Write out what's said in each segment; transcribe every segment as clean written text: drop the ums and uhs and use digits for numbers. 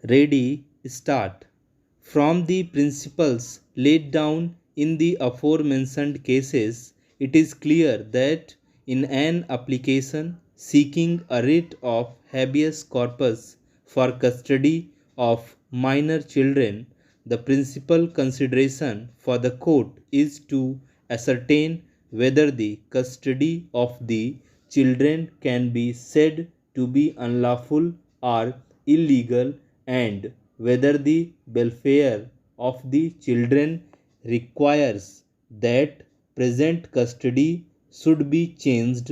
Ready, start. From the principles laid down in the aforementioned cases, it is clear that in an application seeking a writ of habeas corpus for custody of minor children, the principal consideration for the court is to ascertain whether the custody of the children can be said to be unlawful or illegal, and whether the welfare of the children requires that present custody should be changed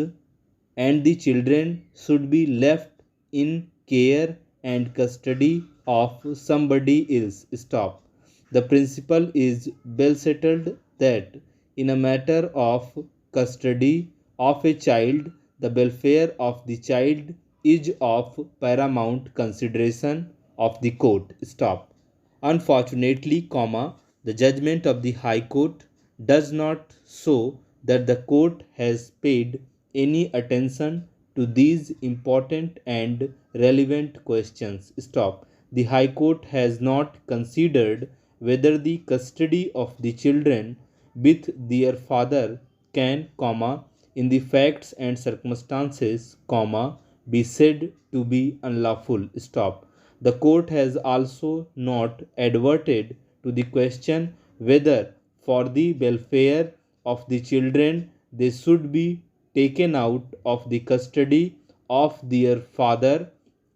and the children should be left in care and custody of somebody else. Stop. The principle is well settled that in a matter of custody of a child, the welfare of the child is of paramount consideration of the court. Stop. Unfortunately, the judgment of the High Court does not show that the court has paid any attention to these important and relevant questions. Stop. The High Court has not considered whether the custody of the children with their father can, in the facts and circumstances, be said to be unlawful. Stop. The court has also not adverted to the question whether for the welfare of the children they should be taken out of the custody of their father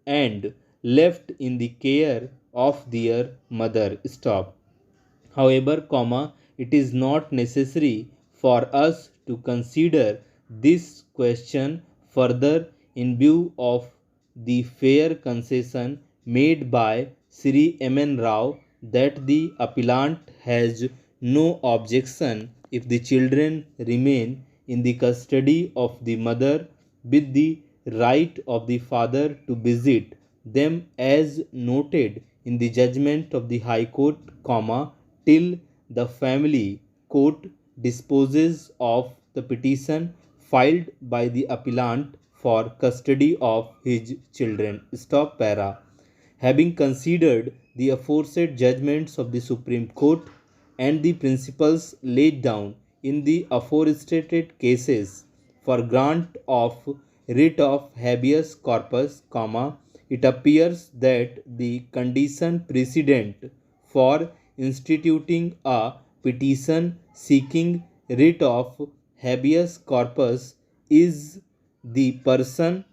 and left in the care of their mother. Stop. However, it is not necessary for us to consider this question further in view of the fair concession made by Sri M. N. Rao that the appellant has no objection if the children remain in the custody of the mother with the right of the father to visit them as noted in the judgment of the High Court, till the family court disposes of the petition filed by the appellant for custody of his children. Stop para. Having considered the aforesaid judgments of the Supreme Court and the principles laid down in the aforestated cases for grant of writ of habeas corpus, it appears that the condition precedent for instituting a petition seeking writ of habeas corpus is the person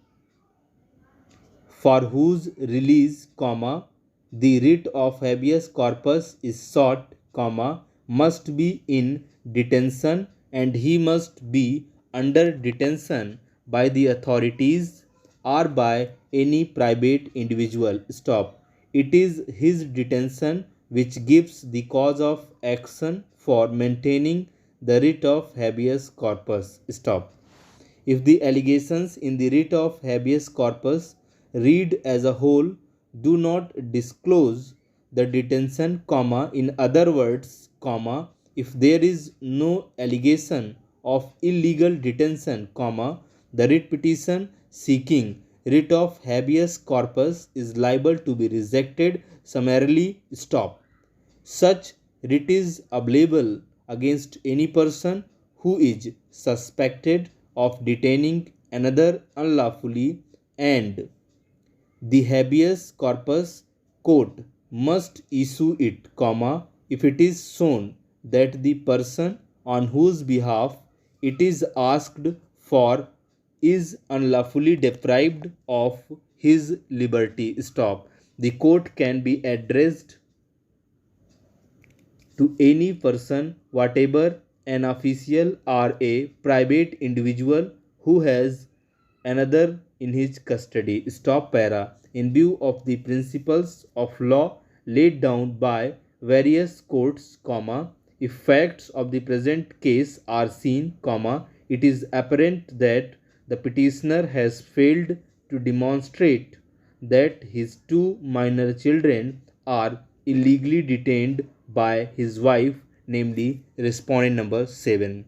for whose release, the writ of habeas corpus is sought, must be in detention and he must be under detention by the authorities or by any private individual. Stop. It is his detention which gives the cause of action for maintaining the writ of habeas corpus. Stop. If the allegations in the writ of habeas corpus read as a whole do not disclose the detention, in other words, if there is no allegation of illegal detention, the writ petition seeking writ of habeas corpus is liable to be rejected summarily. Stop. Such writ is available against any person who is suspected of detaining another unlawfully, and the habeas corpus court must issue it, if it is shown that the person on whose behalf it is asked for is unlawfully deprived of his liberty. Stop. The court can be addressed to any person whatever, an official or a private individual who has another in his custody. Stop para. In view of the principles of law laid down by various courts, if facts of the present case are seen, it is apparent that the petitioner has failed to demonstrate that his two minor children are illegally detained by his wife, namely respondent number 7.